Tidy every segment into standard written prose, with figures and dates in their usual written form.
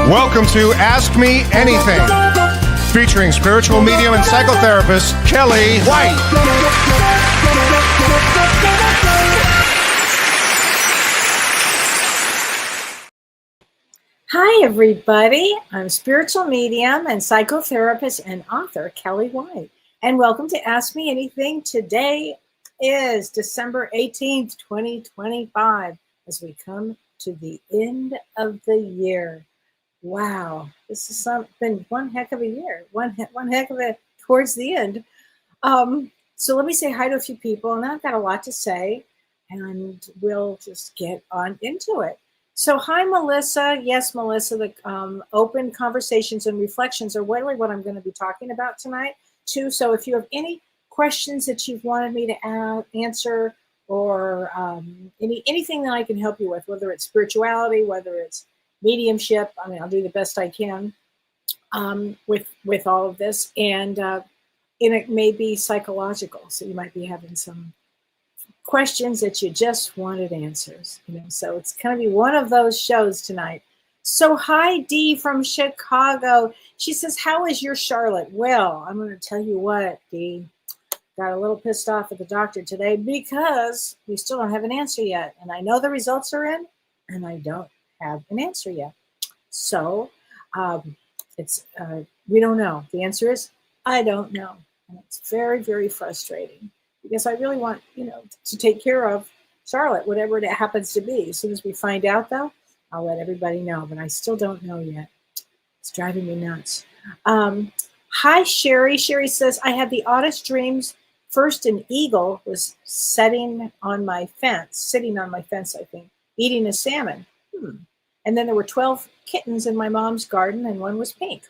Welcome to Ask Me Anything, featuring spiritual medium and psychotherapist Kellee White. Hi, everybody. I'm spiritual medium and psychotherapist and author Kellee White, and welcome to Ask Me Anything. Today is December 18th, 2025, as we come to the end of the year. Wow, this has been one heck of a year, one heck of a towards the end. So let me say hi to a few people, and I've got a lot to say, and we'll just get on into it. So hi, Melissa. Yes, Melissa, the open conversations and reflections are really what I'm going to be talking about tonight, too. So if you have any questions that you've wanted me to answer, or anything that I can help you with, whether it's spirituality, whether it's mediumship, I mean, I'll do the best I can with all of this. And it may be psychological. So you might be having some questions that you just wanted answers, so it's going to be one of those shows tonight. So hi, Dee from Chicago. She says, how is your Charlotte? Well, I'm going to tell you what, Dee, got a little pissed off at the doctor today because we still don't have an answer yet. And I know the results are in, and I don't have an answer yet. So we don't know. The answer is, I don't know. And it's very, very frustrating, because I really want, to take care of Charlotte, whatever it happens to be. As soon as we find out, though, I'll let everybody know, but I still don't know yet. It's driving me nuts. Hi, Sherry. Sherry says, I had the oddest dreams. First, an eagle was sitting on my fence, I think, eating a salmon. And then there were 12 kittens in my mom's garden, and one was pink.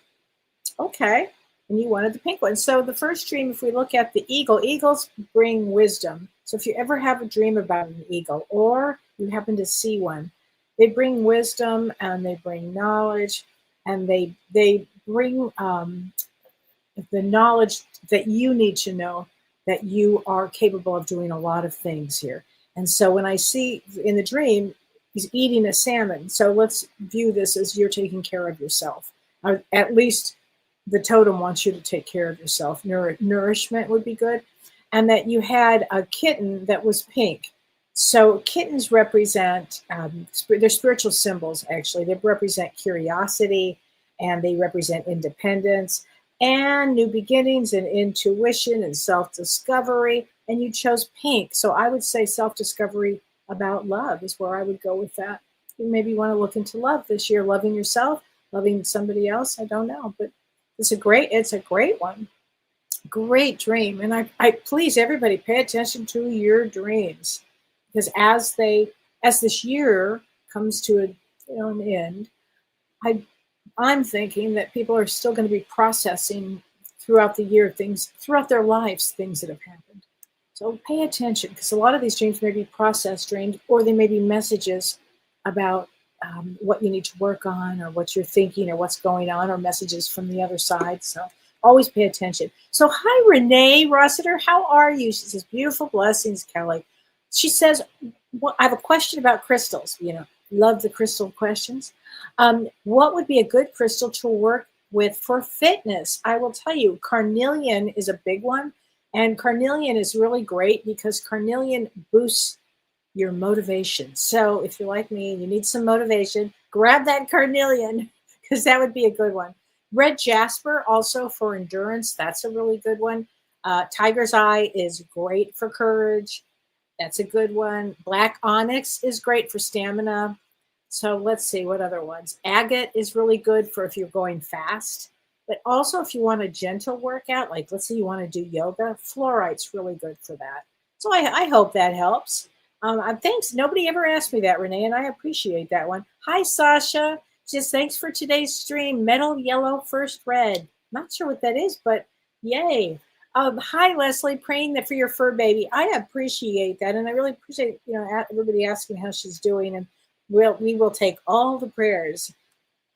Okay. And you wanted the pink one. So the first dream, if we look at the eagle, eagles bring wisdom. So if you ever have a dream about an eagle, or you happen to see one, they bring wisdom, and they bring knowledge, and they bring the knowledge that you need to know that you are capable of doing a lot of things here. And so when I see in the dream, he's eating a salmon. So let's view this as you're taking care of yourself. At least the totem wants you to take care of yourself. Nourishment would be good. And that you had a kitten that was pink. So kittens represent, they're spiritual symbols, actually. They represent curiosity, and they represent independence and new beginnings and intuition and self-discovery. And you chose pink. So I would say self-discovery about love is where I would go with that. You maybe want to look into love this year, loving yourself, loving somebody else. I don't know, but it's a great one. Great dream. And I please everybody pay attention to your dreams, because as this year comes to an end, I'm thinking that people are still going to be processing throughout the year throughout their lives, things that have happened. So pay attention, because a lot of these dreams may be processed dreams, or they may be messages about what you need to work on, or what you're thinking, or what's going on, or messages from the other side. So always pay attention. So hi, Renee Rossiter. How are you? She says, beautiful blessings, Kellee. She says, well, I have a question about crystals. Love the crystal questions. What would be a good crystal to work with for fitness? I will tell you, carnelian is a big one. And carnelian is really great because carnelian boosts your motivation. So if you're like me and you need some motivation, grab that carnelian, because that would be a good one. Red jasper, also for endurance. That's a really good one. Tiger's eye is great for courage. That's a good one. Black onyx is great for stamina. So let's see what other ones. Agate is really good for if you're going fast. But also if you want a gentle workout, like let's say you want to do yoga, fluorite's really good for that. So I hope that helps. Thanks. Nobody ever asked me that, Renee, and I appreciate that one. Hi, Sasha. Just thanks for today's stream. Metal yellow, first red. Not sure what that is, but yay. Hi, Leslie. Praying that for your fur baby. I appreciate that, and I really appreciate everybody asking how she's doing. And we will take all the prayers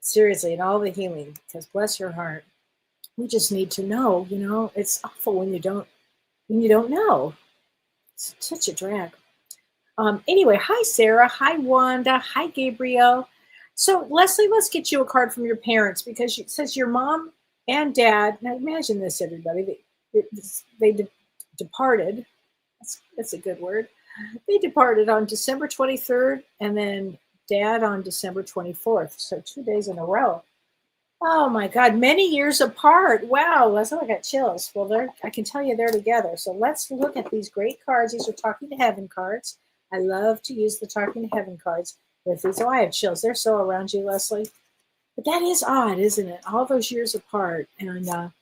seriously and all the healing, because bless her heart. We just need to know. It's awful when you don't know. It's such a drag. Anyway, hi, Sarah. Hi, Wanda. Hi, Gabriel. So, Leslie, let's get you a card from your parents because it says your mom and dad. Now, imagine this, everybody. They departed. That's a good word. They departed on December 23rd, and then dad on December 24th. So 2 days in a row. Oh my God, many years apart. Wow, Leslie, I got chills. Well, I can tell you they're together. So let's look at these great cards. These are Talking to Heaven cards. I love to use the Talking to Heaven cards with these. Oh, I have chills. They're so around you, Leslie. But that is odd, isn't it? All those years apart and a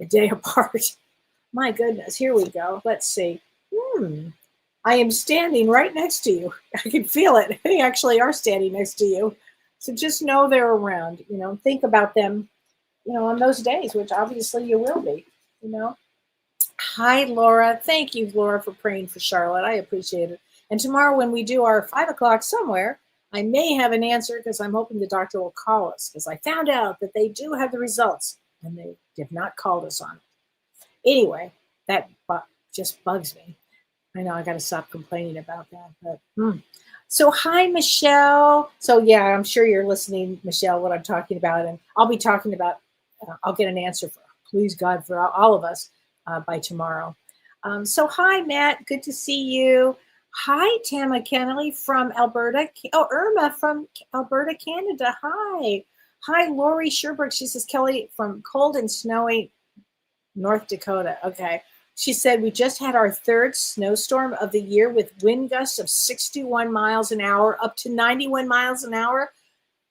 day apart. My goodness, here we go. Let's see. I am standing right next to you. I can feel it. They actually are standing next to you. So just know they're around, think about them, on those days, which obviously you will be, Hi, Laura. Thank you, Laura, for praying for Charlotte. I appreciate it. And tomorrow when we do our 5 o'clock somewhere, I may have an answer because I'm hoping the doctor will call us because I found out that they do have the results and they have not called us on it. Anyway, that just bugs me. I know I got to stop complaining about that. But So hi, Michelle. So yeah, I'm sure you're listening, Michelle, what I'm talking about. And I'll be talking about, I'll get an answer for, please God, for all of us by tomorrow. So hi, Matt. Good to see you. Hi, Tama Kennelly from Alberta. Oh, Irma from Alberta, Canada. Hi. Hi, Lori Sherberg. She says, Kelly from cold and snowy North Dakota. Okay. She said, we just had our 3rd snowstorm of the year with wind gusts of 61 miles an hour, up to 91 miles an hour.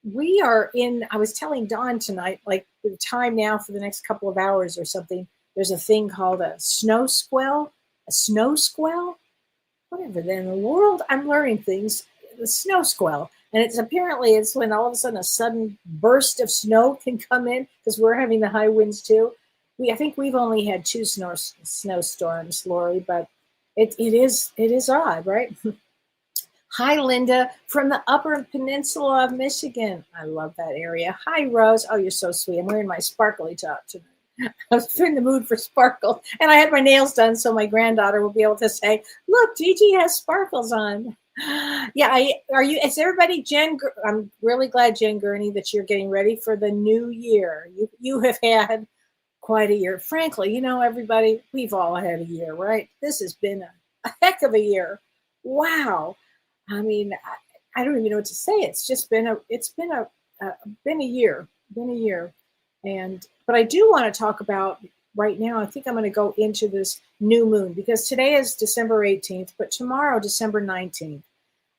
We are I was telling Dawn tonight, like the time now for the next couple of hours or something, there's a thing called a snow squall, whatever in the world. I'm learning things, the snow squall. And it's when all of a sudden a sudden burst of snow can come in because we're having the high winds too. I think we've only had 2 snowstorms, Lori, but it is odd, right? Hi, Linda from the Upper Peninsula of Michigan. I love that area. Hi, Rose. Oh, you're so sweet. I'm wearing my sparkly top tonight. I was in the mood for sparkles, and I had my nails done so my granddaughter will be able to say, "Look, Gigi has sparkles on." Yeah, is everybody, Jen? I'm really glad, Jen Gurney, that you're getting ready for the new year. You have had quite a year. Frankly, everybody, we've all had a year, right? This has been a heck of a year. Wow. I mean, I don't even know what to say. It's just been a year. But I do want to talk about right now. I think I'm going to go into this new moon because today is December 18th, but tomorrow, December 19th.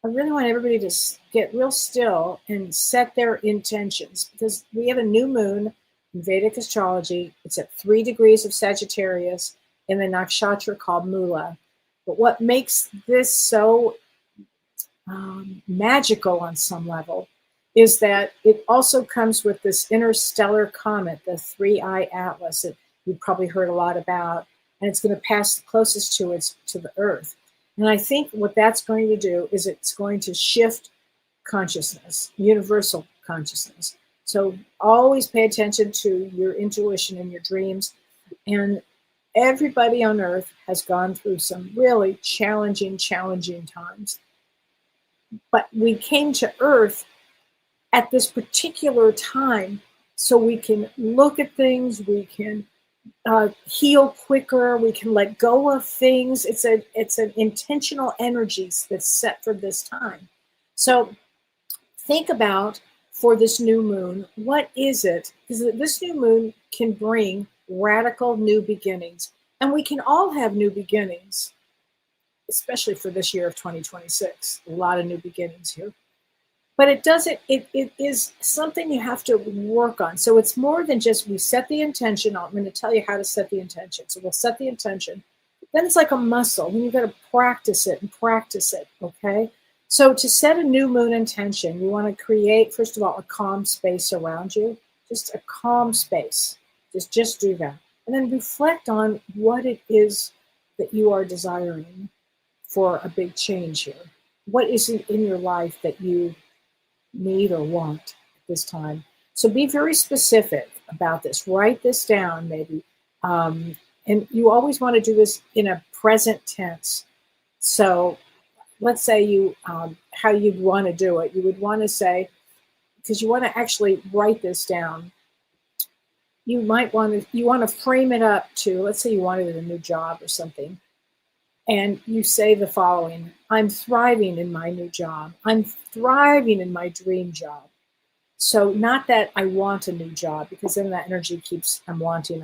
I really want everybody to get real still and set their intentions because we have a new moon in Vedic astrology. It's at 3 degrees of Sagittarius in the nakshatra called Mula. But what makes this so magical on some level is that it also comes with this interstellar comet, the 3-eye atlas that you've probably heard a lot about, and it's going to pass the closest to the Earth. And I think what that's going to do is it's going to shift consciousness, universal consciousness. So always pay attention to your intuition and your dreams. And everybody on Earth has gone through some really challenging times. But we came to Earth at this particular time so we can look at things, we can heal quicker, we can let go of things. It's an intentional energy that's set for this time. So think about, for this new moon, what is it? Because this new moon can bring radical new beginnings. And we can all have new beginnings, especially for this year of 2026. A lot of new beginnings here. But it is something you have to work on. So it's more than just we set the intention. I'm going to tell you how to set the intention. So we'll set the intention. Then it's like a muscle. Then you've got to practice it, okay? So to set a new moon intention, you want to create, first of all, a calm space around you. Just a calm space. Just do that. And then reflect on what it is that you are desiring for a big change here. What is it in your life that you need or want at this time? So be very specific about this. Write this down, maybe. And you always want to do this in a present tense. So let's say how you'd want to do it. You would want to say, because you want to actually write this down. You want to frame it up to, let's say you wanted a new job or something, and you say the following: I'm thriving in my new job. I'm thriving in my dream job. So not that I want a new job, because then that energy keeps, I'm wanting.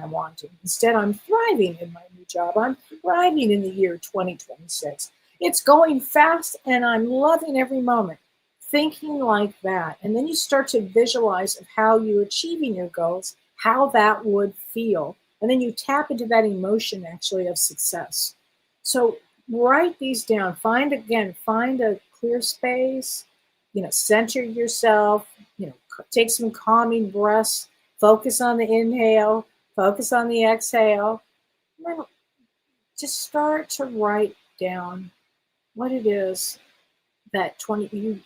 Instead, I'm thriving in my new job. I'm thriving in the year 2026. It's going fast and I'm loving every moment. Thinking like that. And then you start to visualize of how you're achieving your goals, how that would feel. And then you tap into that emotion actually of success. So write these down. Find a clear space, center yourself, take some calming breaths, focus on the inhale, focus on the exhale. And then just start to write down what it is that you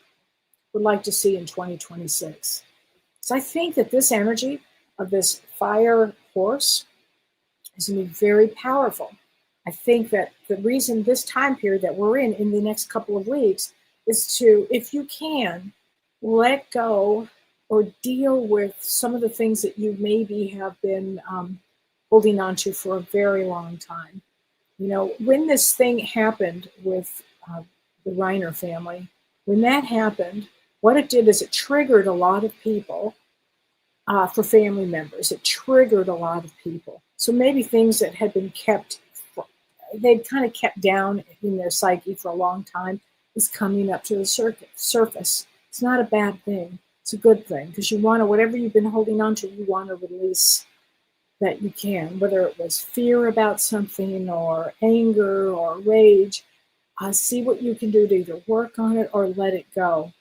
would like to see in 2026. So I think that this energy of this fire horse is going to be very powerful. I think that the reason this time period that we're in the next couple of weeks, is to, if you can, let go or deal with some of the things that you maybe have been holding on to for a very long time. When this thing happened with the Reiner family, when that happened, what it did is it triggered a lot of people for family members. It triggered a lot of people. So maybe things that had been they'd kind of kept down in their psyche for a long time is coming up to the surface. It's not a bad thing. It's a good thing, because you want to, whatever you've been holding on to, you want to release that you can, whether it was fear about something or anger or rage. See what you can do to either work on it or let it go.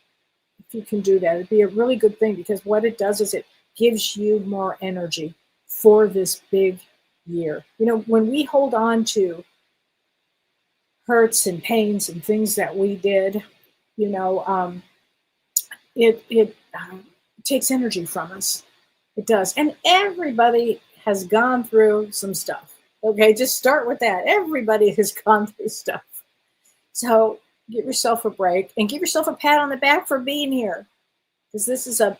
If you can do that, it'd be a really good thing, because what it does is it gives you more energy for this big year. When we hold on to hurts and pains and things that we did, it takes energy from us. It does. And everybody has gone through some stuff. Okay, just start with that. Everybody has gone through stuff. So give yourself a break and give yourself a pat on the back for being here, because this is a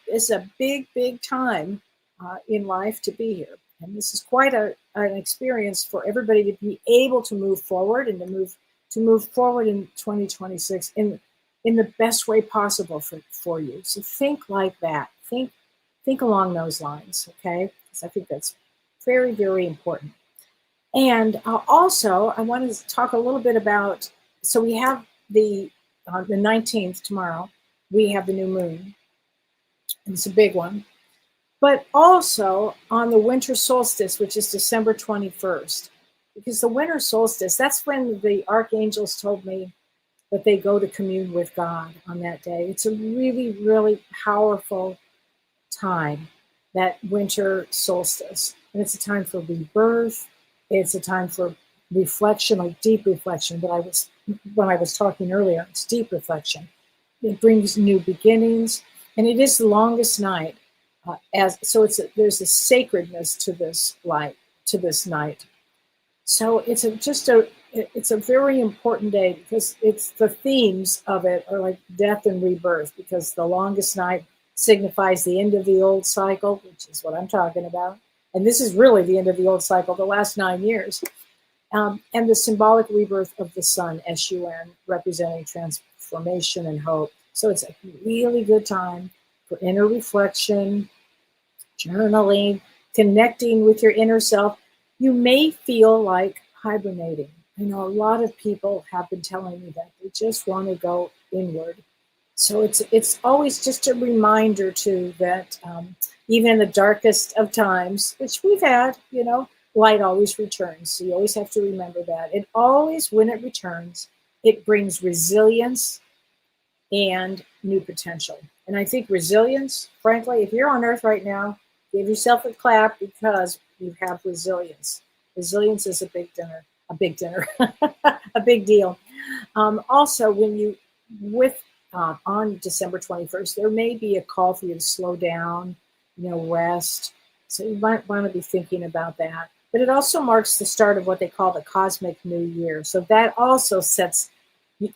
big, big time in life to be here. And this is quite an experience for everybody to be able to move forward and to move forward in 2026 in the best way possible for you. So think like that. Think along those lines, okay? Because I think that's very, very important. And also, I wanted to talk a little bit about, so we have the 19th tomorrow, we have the new moon. And it's a big one. But also on the winter solstice, which is December 21st, because the winter solstice, that's when the archangels told me that they go to commune with God on that day. It's a really, really powerful time, that winter solstice. And it's a time for rebirth. It's a time for reflection, like deep reflection. But when I was talking earlier, it's deep reflection. It brings new beginnings, and it is the longest night. There's a sacredness to this night. So it's a very important day, because it's the themes of it are like death and rebirth, because the longest night signifies the end of the old cycle, which is what I'm talking about. And this is really the end of the old cycle, the last 9 years. And the symbolic rebirth of the sun, S-U-N, representing transformation and hope. So it's a really good time for inner reflection, journaling, connecting with your inner self. You may feel like hibernating. I know a lot of people have been telling me that they just want to go inward. So it's always just a reminder too that even in the darkest of times, which we've had, light always returns. So you always have to remember that. It always, when it returns, it brings resilience and new potential. And I think resilience, frankly, if you're on Earth right now, give yourself a clap, because you have resilience. Resilience is a big deal. Also, on December 21st, there may be a call for you to slow down, rest. So you might want to be thinking about that. But it also marks the start of what they call the cosmic new year. So that also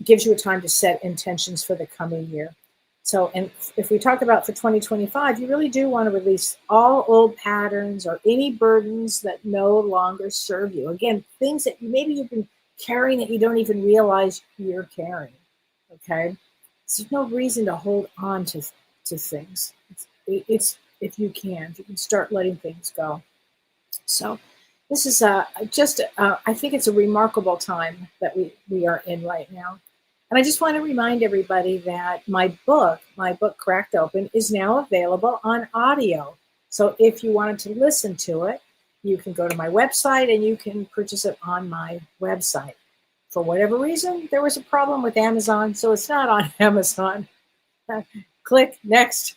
gives you a time to set intentions for the coming year. So, and if we talk about for 2025, you really do want to release all old patterns or any burdens that no longer serve you. Again, things that maybe you've been carrying that you don't even realize you're carrying. Okay. So there's no reason to hold on to things. It's if you can start letting things go. So this is I think it's a remarkable time that we are in right now. And I just want to remind everybody that my book Cracked Open, is now available on audio. So if you wanted to listen to it, you can go to my website and you can purchase it on my website. For whatever reason, there was a problem with Amazon, so it's not on Amazon. Click next.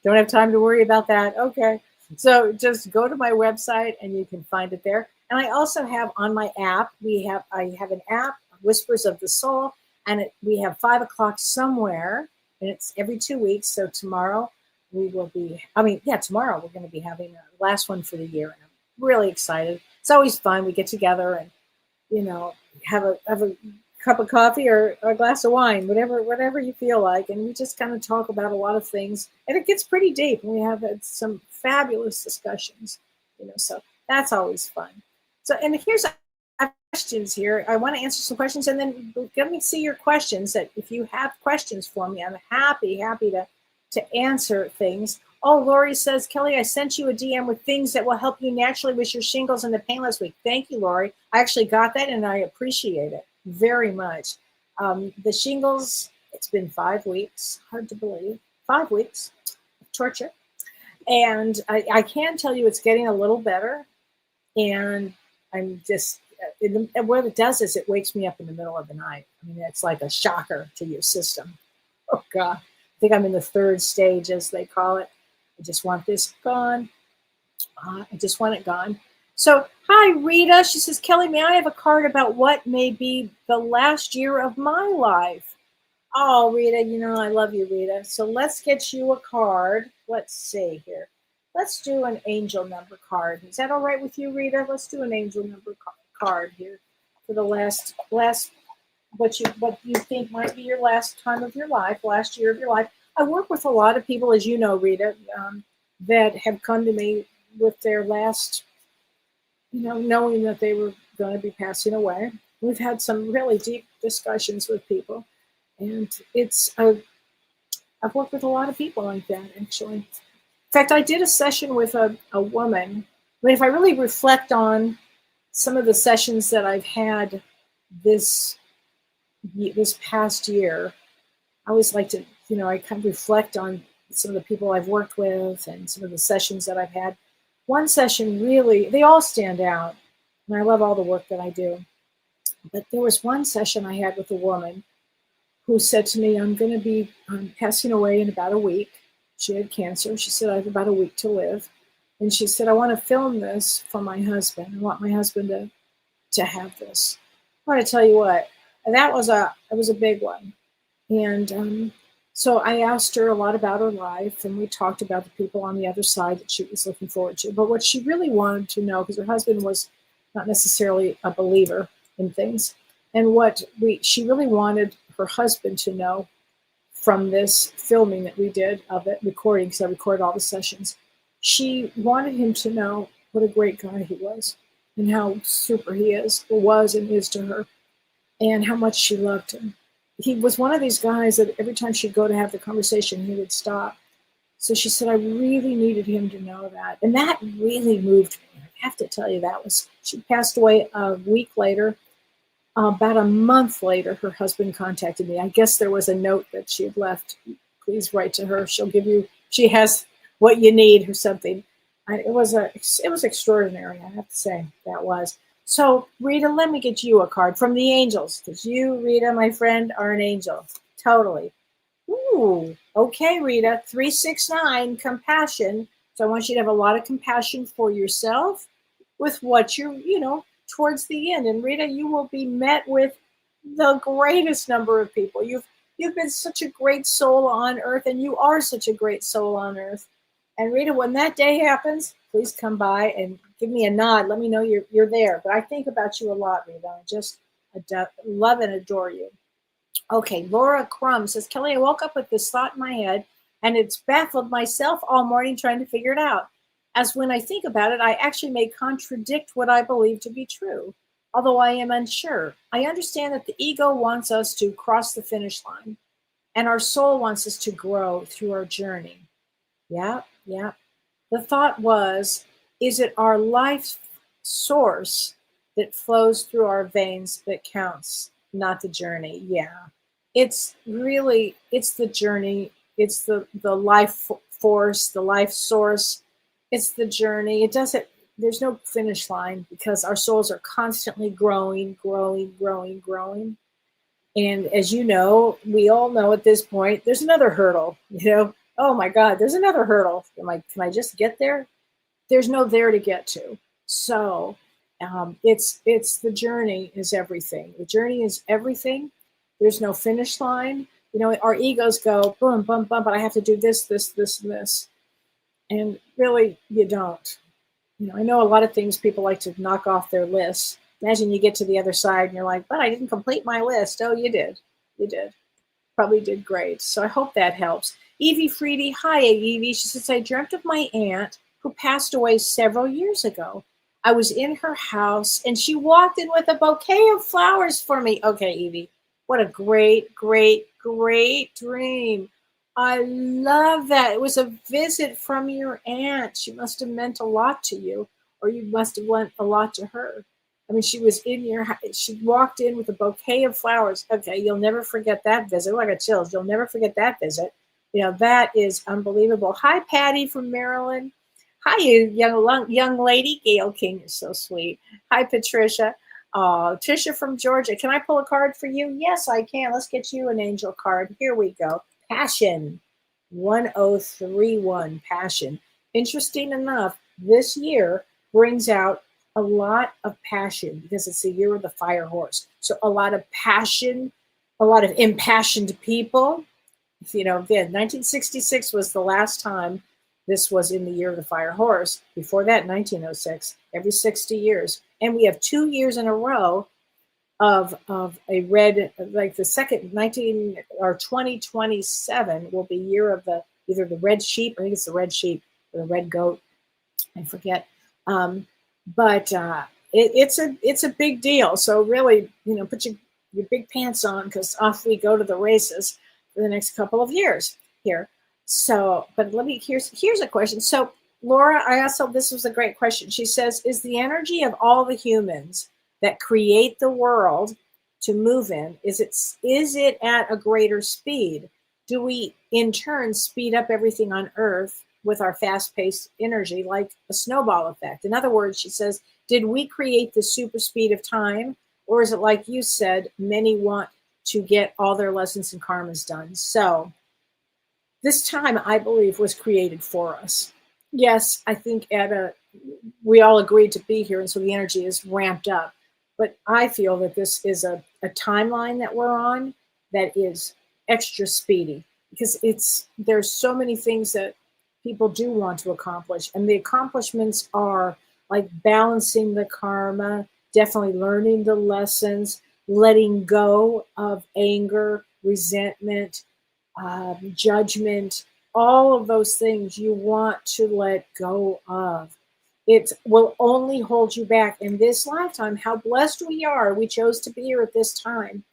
Don't have time to worry about that. Okay. So just go to my website and you can find it there. And I also have on my app, I have an app, Whispers of the Soul, and we have 5 o'clock somewhere, and it's every 2 weeks. So tomorrow tomorrow we're going to be having the last one for the year. And I'm really excited. It's always fun. We get together and, have a cup of coffee or a glass of wine, whatever you feel like. And we just kind of talk about a lot of things, and it gets pretty deep. And we have some fabulous discussions, so that's always fun. So, and here's questions here. I want to answer some questions, and then let me see your questions. That if you have questions for me, I'm happy to answer things. Oh, Lori says, Kellee, I sent you a DM with things that will help you naturally with your shingles and the painless week. Thank you, Lori. I actually got that, and I appreciate it very much. The shingles, it's been 5 weeks. Hard to believe. 5 weeks of torture. And I can tell you it's getting a little better. And I'm just, what it does is it wakes me up in the middle of the night. I mean, it's like a shocker to your system. Oh, God. I think I'm in the 3rd stage, as they call it. I just want this gone. I just want it gone. So, hi, Rita. She says, Kellee, may I have a card about what may be the last year of my life? Oh, Rita, I love you, Rita. So let's get you a card. Let's see here. Let's do an angel number card. Is that all right with you, Rita? Let's do an angel number card here for the last what you think might be your last time of your life, last year of your life. I work with a lot of people, as you know, Rita, that have come to me with their last, knowing that they were going to be passing away. We've had some really deep discussions with people, and I've worked with a lot of people like that, actually. In fact, I did a session with a woman. I mean, if I really reflect on some of the sessions that I've had this past year, I always like to, I kind of reflect on some of the people I've worked with and some of the sessions that I've had. One session really, they all stand out, and I love all the work that I do. But there was one session I had with a woman who said to me, I'm going to be passing away in about a week. She had cancer. She said, I have about a week to live. And she said, I want to film this for my husband. I want my husband to have this. I want to tell you what, it was a big one. And so I asked her a lot about her life, and we talked about the people on the other side that she was looking forward to. But what she really wanted to know, because her husband was not necessarily a believer in things, and she really wanted her husband to know from this filming that we did of it, recording, because I recorded all the sessions, she wanted him to know what a great guy he was and how super he was and is to her, and how much she loved him. He was one of these guys that every time she'd go to have the conversation, he would stop. So she said, I really needed him to know that. And that really moved me. I have to tell you, she passed away a week later. About a month later, her husband contacted me. I guess there was a note that she had left. Please write to her. She has what you need or something. It was extraordinary, I have to say, that was. So, Rita, let me get you a card from the angels, because you, Rita, my friend, are an angel. Totally. Ooh, okay, Rita. 369, compassion. So I want you to have a lot of compassion for yourself with what you're, towards the end. And Rita, you will be met with the greatest number of people. You've been such a great soul on earth, and you are such a great soul on earth. And Rita, when that day happens, please come by and give me a nod. Let me know you're there. But I think about you a lot, Rita. I just love and adore you. Okay, Laura Crum says, Kellee, I woke up with this thought in my head and it's baffled myself all morning trying to figure it out. As when I think about it, I actually may contradict what I believe to be true, although I am unsure. I understand that the ego wants us to cross the finish line and our soul wants us to grow through our journey. Yeah, yeah. The thought was, is it our life source that flows through our veins that counts, not the journey? Yeah. It's the journey. It's the life force, the life source. It's the journey. It doesn't, there's no finish line because our souls are constantly growing, growing, growing, growing. And as you know, we all know at this point, there's another hurdle, oh my God, there's another hurdle. Can I just get there? There's no there to get to. So it's the journey is everything. The journey is everything. There's no finish line. Our egos go boom, boom, boom, but I have to do this, this, this, and this. And really, you don't. I know a lot of things people like to knock off their lists. Imagine you get to the other side and you're like, but I didn't complete my list. Oh, you did. You did. Probably did great. So I hope that helps. Evie Freedy. Hi, Evie. She says, I dreamt of my aunt who passed away several years ago. I was in her house and she walked in with a bouquet of flowers for me. Okay, Evie. What a great, great, great dream. I love that. It was a visit from your aunt. She must have meant a lot to you, or you must have meant a lot to her. I mean, she was in your house. She walked in with a bouquet of flowers. Okay, you'll never forget that visit. Oh, I got chills. You'll never forget that visit. That is unbelievable. Hi, Patty from Maryland. Hi, you young lady. Gail King is so sweet. Hi, Patricia. Tricia from Georgia. Can I pull a card for you? Yes, I can. Let's get you an angel card. Here we go. Passion. 1031. Passion. Interesting enough, this year brings out a lot of passion because it's the year of the fire horse. So a lot of passion, a lot of impassioned people. Again, 1966 was the last time this was in the year of the fire horse. Before that, 1906, every 60 years. And we have 2 years in a row of a red, like the second 2027 will be year of either the red sheep, I think it's the red sheep or the red goat, I forget. But it's a big deal. So really, put your big pants on because off we go to the races for the next couple of years here. So, but here's a question. So Laura, this was a great question. She says, is the energy of all the humans that create the world to move in, is it at a greater speed? Do we in turn speed up everything on Earth with our fast-paced energy like a snowball effect? In other words, she says, did we create the super speed of time? Or is it like you said, many want to get all their lessons and karmas done? So this time, I believe, was created for us. Yes, I think we all agreed to be here, and so the energy is ramped up. But I feel that this is a timeline that we're on that is extra speedy because there's so many things that people do want to accomplish. And the accomplishments are like balancing the karma, definitely learning the lessons, letting go of anger, resentment, judgment, all of those things you want to let go of. It will only hold you back in this lifetime. How blessed we are. We chose to be here at this time.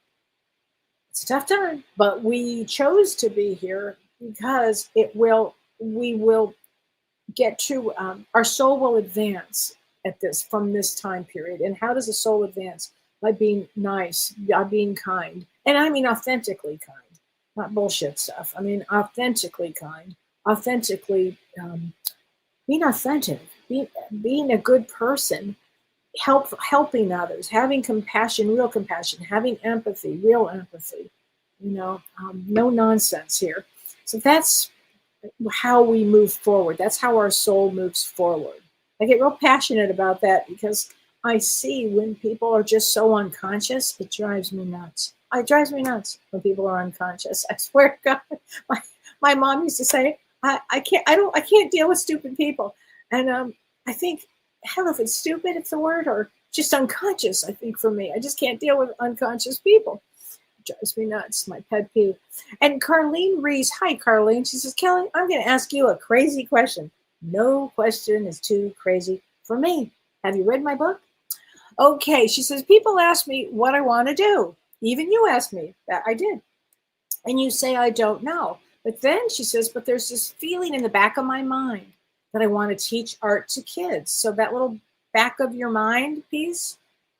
It's a tough time, but we chose to be here because we will get to, our soul will advance from this time period. And how does a soul advance? By being nice, by being kind. And I mean authentically kind, not bullshit stuff. I mean authentically kind, authentically being authentic, being a good person, helping others, having compassion, real compassion, having empathy, real empathy, no nonsense here. So that's how we move forward. That's how our soul moves forward. I get real passionate about that because I see when people are just so unconscious, it drives me nuts. It drives me nuts when people are unconscious. I swear to God, my mom used to say, I can't deal with stupid people. And I think, I don't know if it's stupid, it's the word, or just unconscious, I think for me. I just can't deal with unconscious people. It drives me nuts. My pet peeve. And Carlene Reese, hi Carlene. She says, Kellee, I'm going to ask you a crazy question. No question is too crazy for me. Have you read my book? Okay, she says, people ask me what I want to do. Even you asked me that. I did. And you say, I don't know. But then she says, but there's this feeling in the back of my mind that I want to teach art to kids. So that little back of your mind piece,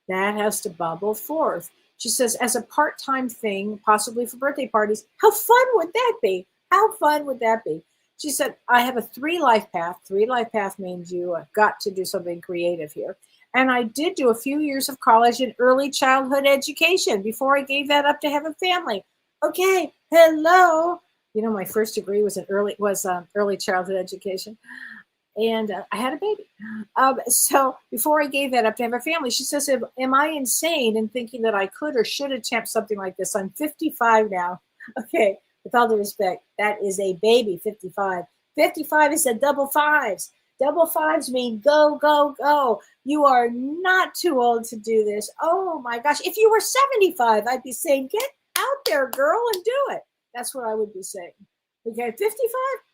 that has to bubble forth. She says, as a part-time thing, possibly for birthday parties, how fun would that be? How fun would that be? She said, I have a 3-life path. 3-life path means you have got to do something creative here. And I did do a few years of college in early childhood education before I gave that up to have a family. Okay, hello. You know, my first degree was early childhood education, and I had a baby. So before I gave that up to have a family, she says, am I insane in thinking that I could or should attempt something like this? I'm 55 now. Okay, with all due respect, that is a baby, 55. 55 is a double fives. Double fives mean go, go, go. You are not too old to do this. Oh my gosh. If you were 75, I'd be saying, get out there, girl, and do it. That's what I would be saying. Okay, 55,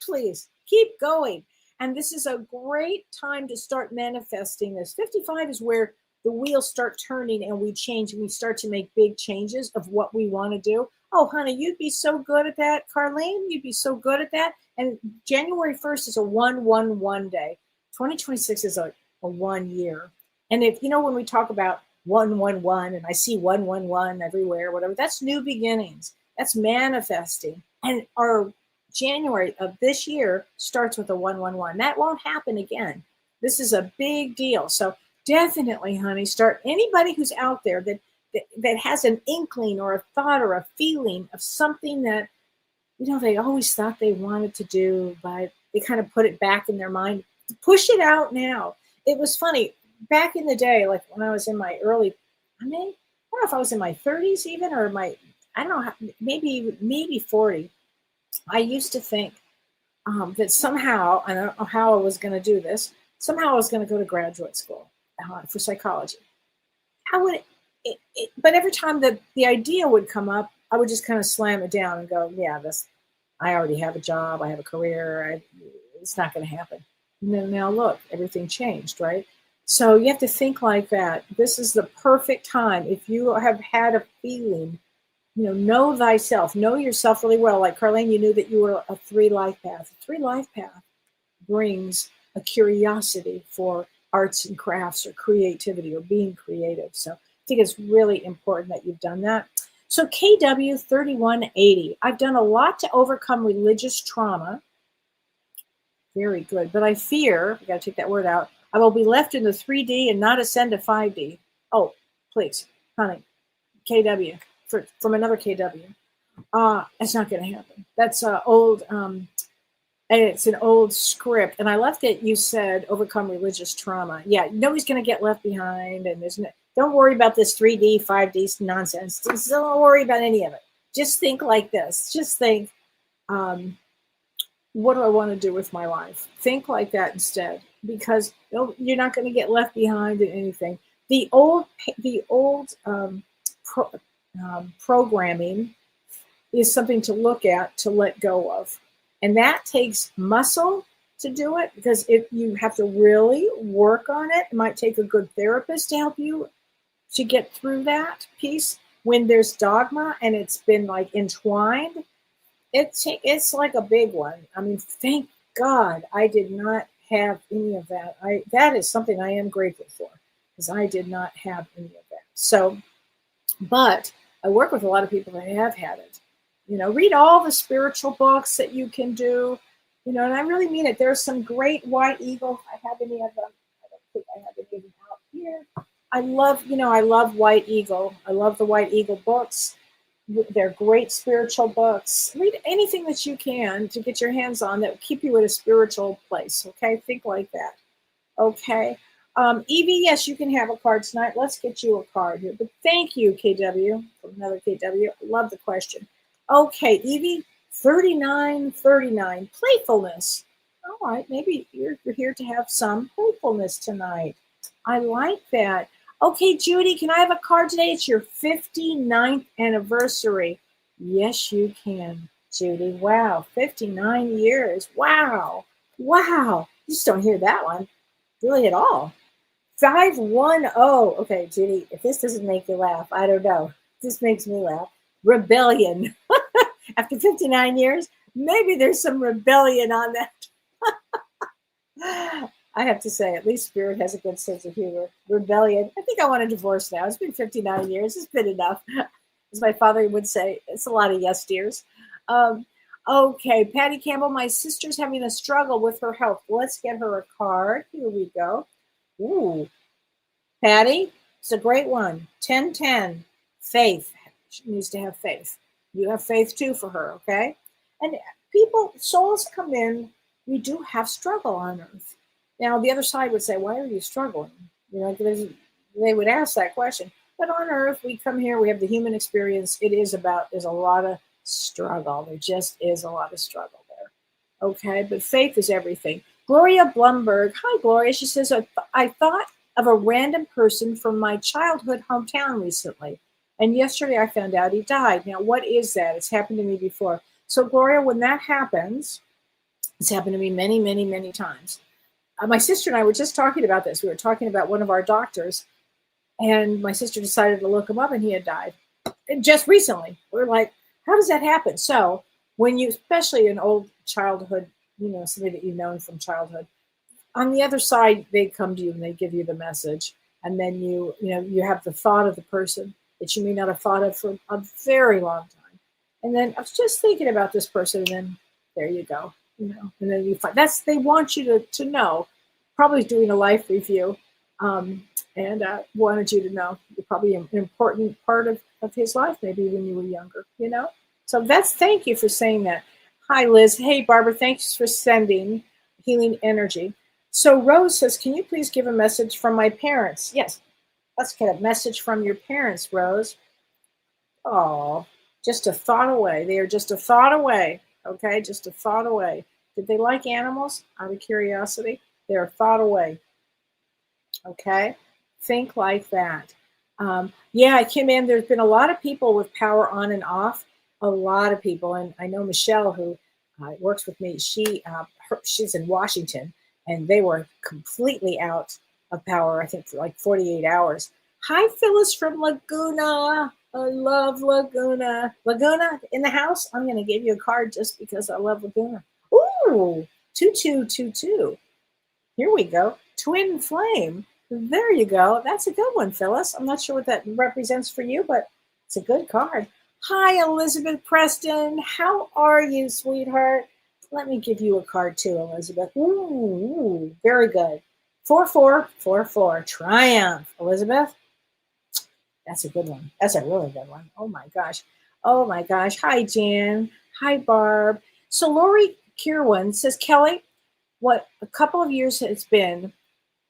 please keep going. And this is a great time to start manifesting this. 55 is where the wheels start turning and we change and we start to make big changes of what we want to do. Oh, honey, you'd be so good at that. Carlene, you'd be so good at that. And January 1st is a 1-1-1 day. 2026 is a 1 year. And if, you know, when we talk about 1-1-1 and I see 1-1-1 everywhere, whatever, that's new beginnings. That's manifesting. And our January of this year starts with a 1-1-1. That won't happen again. This is a big deal. So definitely, honey, start. Anybody who's out there that has an inkling or a thought or a feeling of something that, you know, they always thought they wanted to do, but they kind of put it back in their mind. Push it out now. It was funny. Back in the day, like when I was in my early, I don't know if I was in my 30s even, or I don't know, maybe 40. I used to think that somehow, I don't know how I was going to do this, somehow I was going to go to graduate school for psychology. But every time the idea would come up, I would just kind of slam it down and go, yeah, I already have a job, I have a career, it's not going to happen. And then now look, everything changed, right? So you have to think like that. This is the perfect time. If you have had a feeling, you know thyself, know yourself really well. Like Carlene, you knew that you were a 3-life path. A 3-life path brings a curiosity for arts and crafts or creativity or being creative. So I think it's really important that you've done that. So KW 3180, I've done a lot to overcome religious trauma. Very good. But I fear, we got to take that word out, I will be left in the 3D and not ascend to 5D. Oh, please, honey, KW, from another KW. It's not going to happen. That's old, it's an old script. And I left it, you said, overcome religious trauma. Yeah, nobody's going to get left behind. And don't worry about this 3D, 5D nonsense. Just don't worry about any of it. Just think like this. Just think, what do I want to do with my life? Think like that instead, because you're not going to get left behind in anything. The old programming is something to look at, to let go of. And that takes muscle to do it, because if you have to really work on it, it might take a good therapist to help you to get through that piece. When there's dogma and it's been like entwined, it's like a big one. I mean, thank God I did not have any of that. That is something I am grateful for, because I did not have any of that. So, but I work with a lot of people that have had it. You know, read all the spiritual books that you can do. You know, and I really mean it. There's some great White Eagle. I have any of them. I don't think I have any of them out here. I love White Eagle. I love the White Eagle books. They're great spiritual books. Read anything that you can to get your hands on that will keep you at a spiritual place. Okay, think like that. Okay, Evie, yes, you can have a card tonight. Let's get you a card here. But thank you, KW, from another KW. I love the question. Okay, Evie, 3939, playfulness. All right, maybe you're here to have some playfulness tonight. I like that. Okay, Judy, can I have a card today? It's your 59th anniversary. Yes, you can, Judy. Wow, 59 years. Wow. Wow. You just don't hear that one really at all. 510. Okay, Judy, if this doesn't make you laugh, I don't know. This makes me laugh. Rebellion. After 59 years, maybe there's some rebellion on that. I have to say, at least Spirit has a good sense of humor. Rebellion. I think I want a divorce now. It's been 59 years. It's been enough. As my father would say, it's a lot of yes, dears. Okay, Patty Campbell, my sister's having a struggle with her health. Let's get her a card. Here we go. Ooh, Patty, it's a great one. 1010. Faith. She needs to have faith. You have faith too for her, okay? And people, souls come in, we do have struggle on earth. Now, the other side would say, why are you struggling? You know, they would ask that question. But on earth, we come here, we have the human experience. There's a lot of struggle. There just is a lot of struggle there. Okay, but faith is everything. Gloria Blumberg. Hi, Gloria. She says, I thought of a random person from my childhood hometown recently. And yesterday I found out he died. Now, what is that? It's happened to me before. So, Gloria, when that happens, it's happened to me many, many, many times. My sister and I were just talking about this. We were talking about one of our doctors, and my sister decided to look him up, and he had died. And just recently. We're like, how does that happen? So, when you, especially in old childhood, you know, somebody that you've known from childhood, on the other side, they come to you and they give you the message. And then you have the thought of the person that you may not have thought of for a very long time. And then I was just thinking about this person, and then there you go. You know, and then you find they want you to know, probably doing a life review, and wanted you to know you're probably an important part of his life, maybe when you were younger, you know? So thank you for saying that. Hi, Liz. Hey, Barbara, thanks for sending healing energy. So Rose says, can you please give a message from my parents? Yes, let's get a message from your parents, Rose. Oh, just a thought away. They are just a thought away. Okay, just a thought away. Did they like animals? Out of curiosity, they're a thought away. Okay, think like that. Yeah, Kim Ann, there's been a lot of people with power on and off. A lot of people, and I know Michelle, who works with me. She's in Washington, and they were completely out of power. I think for like 48 hours. Hi, Phyllis from Laguna. I love Laguna. Laguna in the house. I'm going to give you a card just because I love Laguna. Ooh, 2222. Here we go. Twin flame. There you go. That's a good one, Phyllis. I'm not sure what that represents for you, but it's a good card. Hi, Elizabeth Preston. How are you, sweetheart? Let me give you a card too, Elizabeth. Ooh, very good. 4444. Triumph. Elizabeth? That's a good one. That's a really good one. Oh my gosh. Oh my gosh. Hi, Jan. Hi, Barb. So Lori Kirwan says, Kelly, what a couple of years it's been.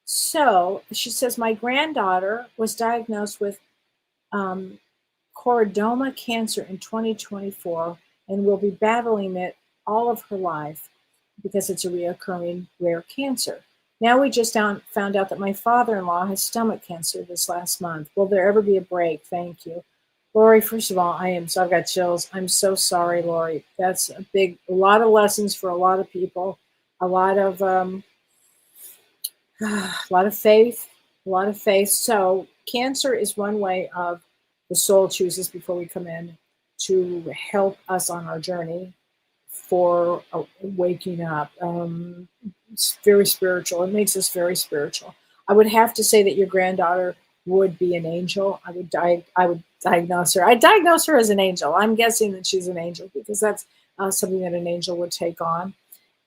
So she says, my granddaughter was diagnosed with choroidoma cancer in 2024 and will be battling it all of her life because it's a reoccurring rare cancer. Now we just found out that my father-in-law has stomach cancer this last month. Will there ever be a break? Thank you. Lori, first of all, I've got chills. I'm so sorry, Lori. That's a lot of lessons for a lot of people, a lot of faith, So cancer is one way of the soul chooses before we come in to help us on our journey for waking up. It's very spiritual. It makes us very spiritual. I would have to say that your granddaughter would be an angel. I would diagnose her. I diagnose her as an angel. I'm guessing that she's an angel because that's something that an angel would take on.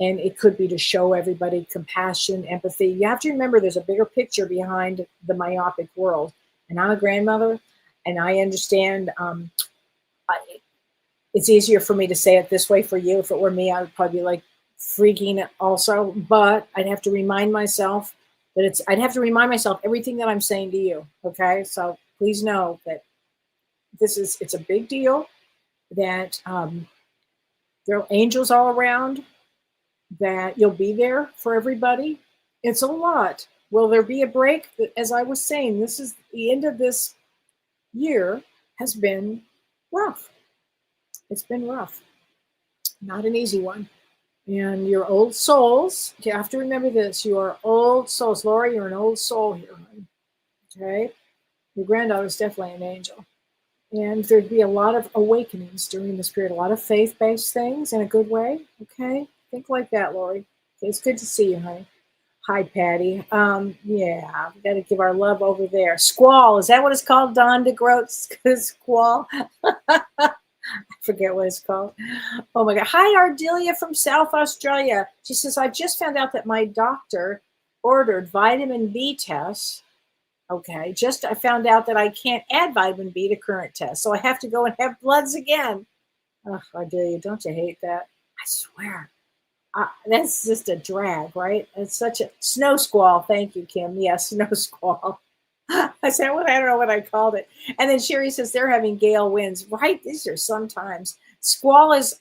And it could be to show everybody compassion, empathy. You have to remember there's a bigger picture behind the myopic world. And I'm a grandmother, and I understand it's easier for me to say it this way for you. If it were me, I would probably be like freaking also. But I'd have to remind myself everything that I'm saying to you. Okay, so please know that it's a big deal. That there are angels all around. That you'll be there for everybody. It's a lot. Will there be a break? As I was saying, this is the end of this year has been rough. It's been rough. Not an easy one. And your old souls, you have to remember this, you are old souls. Laura, you're an old soul here, honey. Okay? Your granddaughter's definitely an angel. And there'd be a lot of awakenings during this period, a lot of faith-based things in a good way. Okay? Think like that, Lori. Okay, it's good to see you, honey. Hi, Patty. Yeah, we got to give our love over there. Squall, is that what it's called? Don DeGroat Squall? I forget what it's called. Oh my God. Hi, Ardelia from South Australia. She says, I just found out that my doctor ordered vitamin B tests. Okay, I found out that I can't add vitamin B to current tests, so I have to go and have bloods again. Oh, Ardelia, don't you hate that? I swear. That's just a drag, right? It's such a snow squall. Thank you, Kim. Yes, snow squall. I said, I don't know what I called it. And then Sherry says they're having gale winds. Right, these are sometimes. Squall is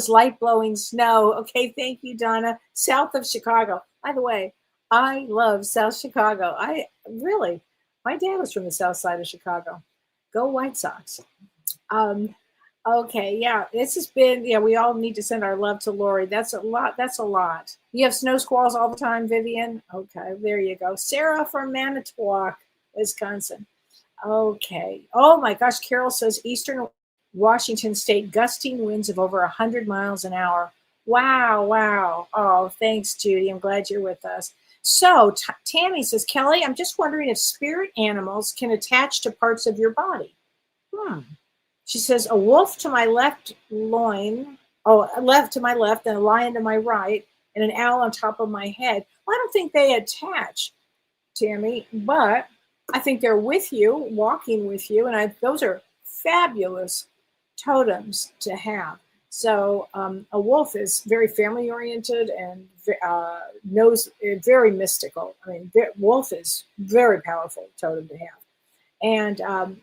light blowing snow. Okay, thank you, Donna. South of Chicago. By the way, I love South Chicago. My dad was from the south side of Chicago. Go White Sox. Okay, yeah, this has been, we all need to send our love to Lori. That's a lot. You have snow squalls all the time, Vivian? Okay, there you go. Sarah from Manitowoc, Wisconsin. Okay. Oh my gosh, Carol says Eastern Washington State gusting winds of over 100 miles an hour. Wow. Oh, thanks, Judy. I'm glad you're with us. So Tammy says, Kelly, I'm just wondering if spirit animals can attach to parts of your body. She says, a wolf to my left loin, left to my left, and a lion to my right, and an owl on top of my head. Well, I don't think they attach, Tammy, but I think they're with you, walking with you, and those are fabulous totems to have. So a wolf is very family-oriented and knows very mystical. I mean, wolf is very powerful totem to have.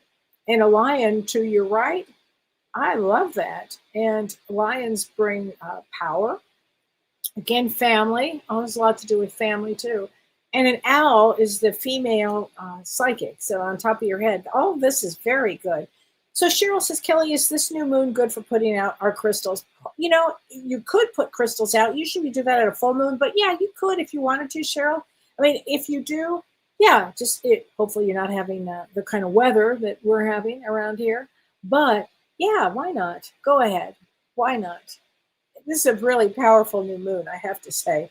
And a lion to your right, I love that. And lions bring power. Again, family. There's a lot to do with family too. And an owl is the female psychic. So on top of your head. All of this is very good. So Cheryl says, Kelly, is this new moon good for putting out our crystals? You could put crystals out. Usually we do that at a full moon. But yeah, you could if you wanted to, Cheryl. I mean, if you do, yeah, hopefully you're not having the kind of weather that we're having around here. But yeah, why not? Go ahead. Why not? This is a really powerful new moon, I have to say.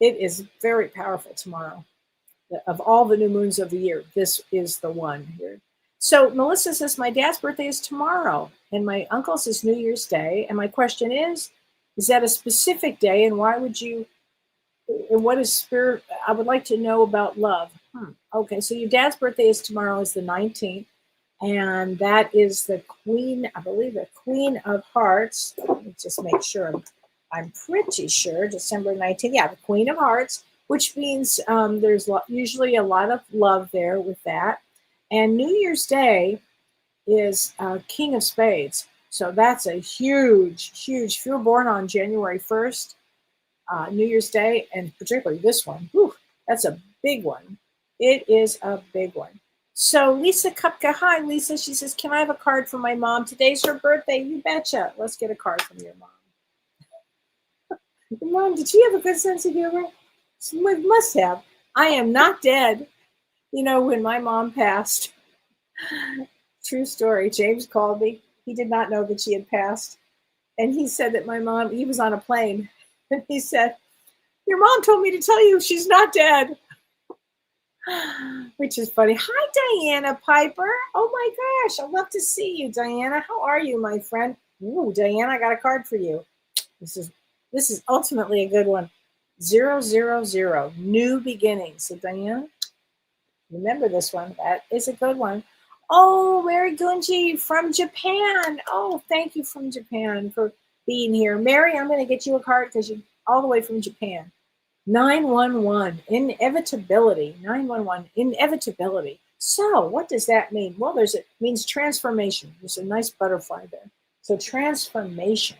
It is very powerful tomorrow. Of all the new moons of the year, this is the one here. So Melissa says, my dad's birthday is tomorrow, and my uncle's is New Year's Day. And my question is that a specific day, and why would you, and what is spirit? I would like to know about love. Okay, so your dad's birthday is tomorrow, is the 19th, and that is the Queen, I believe the Queen of Hearts. Let me just make sure. I'm pretty sure December 19th. Yeah, the Queen of Hearts, which means there's usually a lot of love there with that. And New Year's Day is King of Spades. So that's a huge. If you're born on January 1st, New Year's Day, and particularly this one, that's a big one. It is a big one. So Lisa Kupka, hi Lisa. She says, can I have a card from my mom? Today's her birthday. You betcha. Let's get a card from your mom. Your mom, did she have a good sense of humor? She must have. I am not dead. When my mom passed, true story, James called me. He did not know that she had passed. And he said that my mom, he was on a plane. And he said, your mom told me to tell you she's not dead. Which is funny. Hi, Diana Piper. Oh my gosh, I'd love to see you, Diana. How are you, my friend? Ooh, Diana, I got a card for you. This is ultimately a good one. 000, new beginnings. So Diana, remember this one. That is a good one. Oh, Mary Gunji from Japan. Oh, thank you from Japan for being here. Mary, I'm going to get you a card because you're all the way from Japan. 911, inevitability. 911, inevitability. So what does that mean? Well, it means transformation. There's a nice butterfly there. So transformation,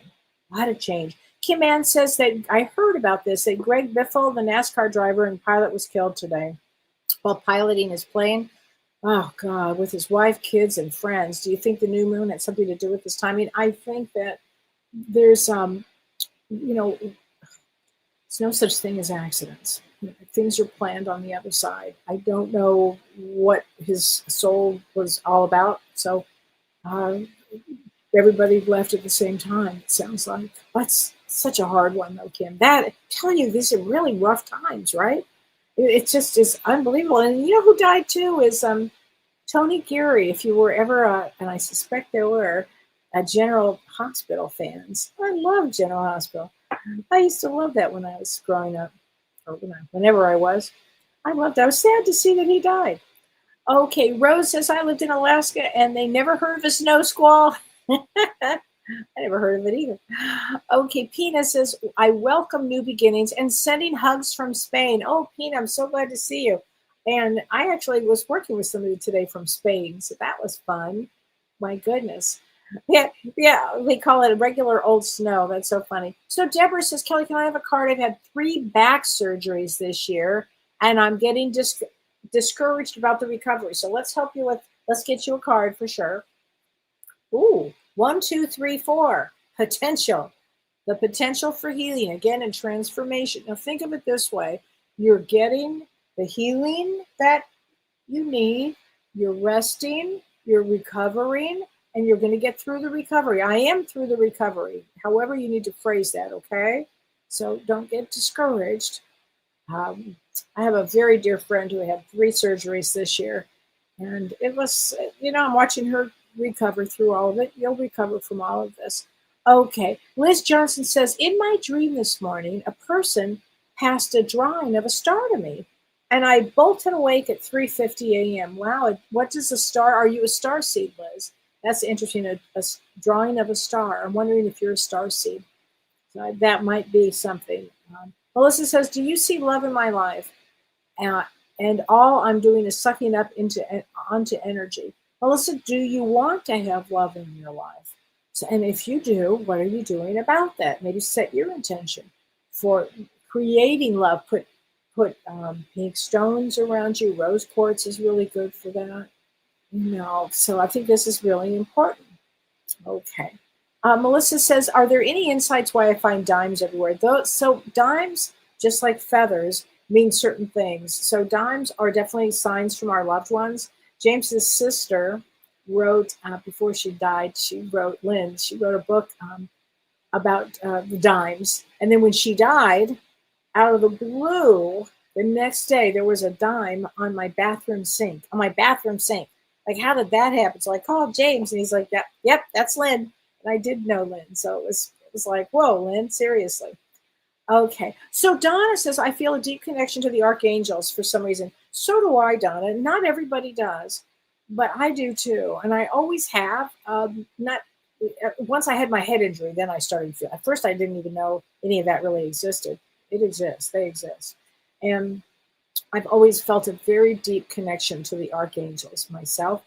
a lot of change. Kim Ann says that I heard about this, that Greg Biffle, the NASCAR driver and pilot, was killed today while piloting his plane. Oh, God, with his wife, kids, and friends. Do you think the new moon had something to do with this timing? I think that there's, there's no such thing as accidents. Things are planned on the other side. I don't know what his soul was all about. So everybody left at the same time, it sounds like. That's such a hard one, though, Kim. That, I'm telling you, these are really rough times, right? It just is unbelievable. And you know who died too is Tony Geary. If you were ever, and I suspect there were, General Hospital fans. I love General Hospital. I used to love that when I was growing up, or whenever I was. I was sad to see that he died. Okay, Rose says, I lived in Alaska and they never heard of a snow squall. I never heard of it either. Okay, Pina says, I welcome new beginnings and sending hugs from Spain. Oh, Pina, I'm so glad to see you. And I actually was working with somebody today from Spain, so that was fun. My goodness. Yeah, they call it a regular old snow. That's so funny. So Deborah says, Kelly, can I have a card? I've had 3 back surgeries this year, and I'm getting discouraged about the recovery. So let's get you a card for sure. Ooh, 1, 2, 3, 4. Potential. The potential for healing, again, and transformation. Now think of it this way. You're getting the healing that you need. You're resting. You're recovering. And you're going to get through the recovery. I am through the recovery. However you need to phrase that, okay? So don't get discouraged. I have a very dear friend who had 3 surgeries this year. And it was, I'm watching her recover through all of it. You'll recover from all of this. Okay. Liz Johnson says, in my dream this morning, a person passed a drawing of a star to me. And I bolted awake at 3:50 a.m. Wow. What does a star? Are you a star seed, Liz? That's interesting, a drawing of a star. I'm wondering if you're a star seed. So that might be something. Melissa says, do you see love in my life? And all I'm doing is sucking up onto energy. Melissa, do you want to have love in your life? So, and if you do, what are you doing about that? Maybe set your intention for creating love. Put pink stones around you. Rose quartz is really good for that. So I think this is really important. Okay. Melissa says, are there any insights why I find dimes everywhere? So dimes, just like feathers, mean certain things. So dimes are definitely signs from our loved ones. James's sister wrote, before she died, Lynn, she wrote a book about the dimes. And then when she died, out of the blue, the next day, there was a dime on my bathroom sink. Like, how did that happen? So I called James, and he's like, yep, that's Lynn. And I did know Lynn. So it was like, whoa, Lynn, seriously. Okay. So Donna says, I feel a deep connection to the archangels for some reason. So do I, Donna. Not everybody does, but I do too. And I always have. Once I had my head injury, then I started feeling. At first, I didn't even know any of that really existed. It exists. They exist. And I've always felt a very deep connection to the archangels myself.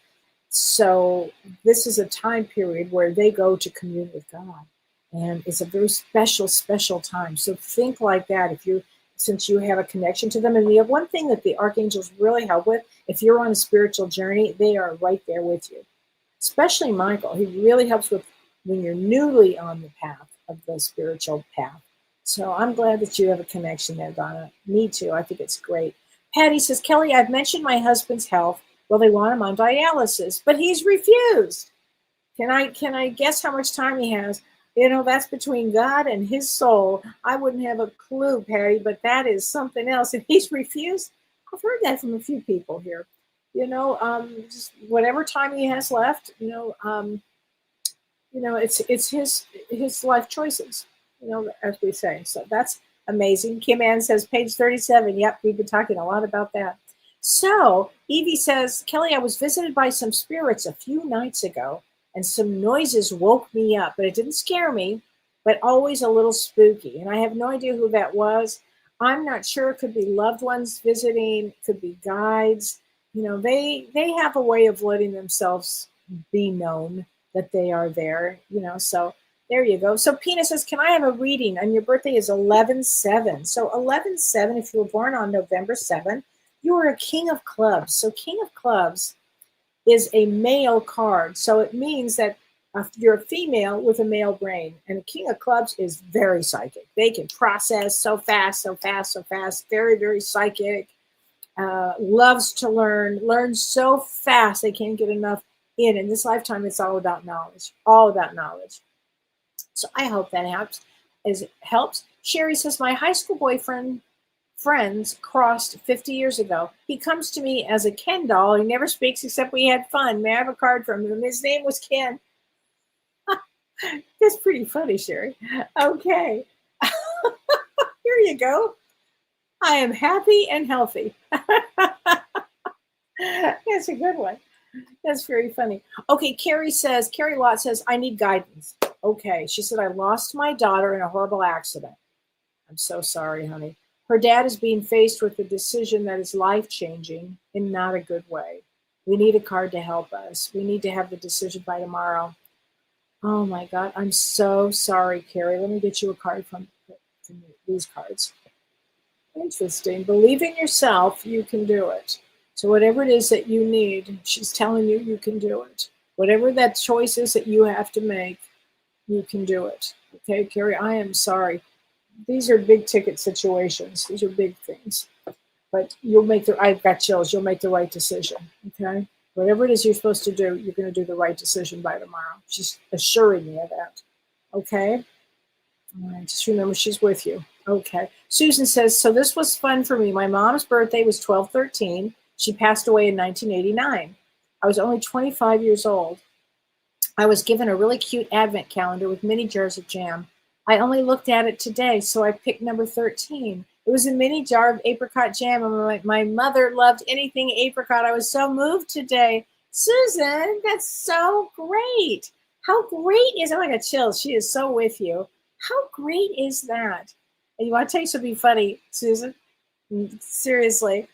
So this is a time period where they go to commune with God. And it's a very special, special time. So think like that since you have a connection to them. And one thing that the archangels really help with, if you're on a spiritual journey, they are right there with you. Especially Michael. He really helps with when you're newly on the path of the spiritual path. So I'm glad that you have a connection there, Donna. Me too. I think it's great. Patty says, Kelly, I've mentioned my husband's health. Well, they want him on dialysis, but he's refused. Can I guess how much time he has? That's between God and his soul. I wouldn't have a clue, Patty, but that is something else. And he's refused. I've heard that from a few people here. Just whatever time he has left, it's his life choices, as we say. So that's amazing. Kim Ann says, page 37. Yep, we've been talking a lot about that. So Evie says, Kelly, I was visited by some spirits a few nights ago, and some noises woke me up, but it didn't scare me, but always a little spooky. And I have no idea who that was. I'm not sure. It could be loved ones visiting, could be guides. They have a way of letting themselves be known that they are there, so There you go. So Pina says, can I have a reading? And your birthday is 11/7. So 11/7, if you were born on November 7th, you are a king of clubs. So king of clubs is a male card. So it means that you're a female with a male brain. And a king of clubs is very psychic. They can process so fast, so fast, so fast. Very, very psychic. Loves to learn, learns so fast they can't get enough in this lifetime. It's all about knowledge, all about knowledge. So I hope that helps. Sherry says, my high school boyfriend friends crossed 50 years ago. He comes to me as a Ken doll. He never speaks except we had fun. May I have a card from him? His name was Ken. That's pretty funny, Sherry. Okay. Here you go. I am happy and healthy. That's a good one. That's very funny. Okay, Carrie Lott says, I need guidance. Okay, she said, I lost my daughter in a horrible accident. I'm so sorry, honey. Her dad is being faced with a decision that is life-changing in not a good way. We need a card to help us. We need to have the decision by tomorrow. Oh my God, I'm so sorry, Carrie. Let me get you a card from these cards. Interesting. Believe in yourself, you can do it. So whatever it is that you need, she's telling you can do it. Whatever that choice is that you have to make, you can do it. Okay, Carrie, I am sorry. These are big ticket situations. These are big things. But I've got chills. You'll make the right decision. Okay? Whatever it is you're supposed to do, you're going to do the right decision by tomorrow. She's assuring me of that. Okay? All right, just remember she's with you. Okay. Susan says, so this was fun for me. My mom's birthday was 12/13. She passed away in 1989. I was only 25 years old. I was given a really cute advent calendar with mini jars of jam. I only looked at it today, so I picked number 13. It was a mini jar of apricot jam, and my mother loved anything apricot. I was so moved today. Susan, that's so great. How great is it? Oh, I got chills. She is so with you. How great is that? And you want to tell you something funny, Susan? Seriously.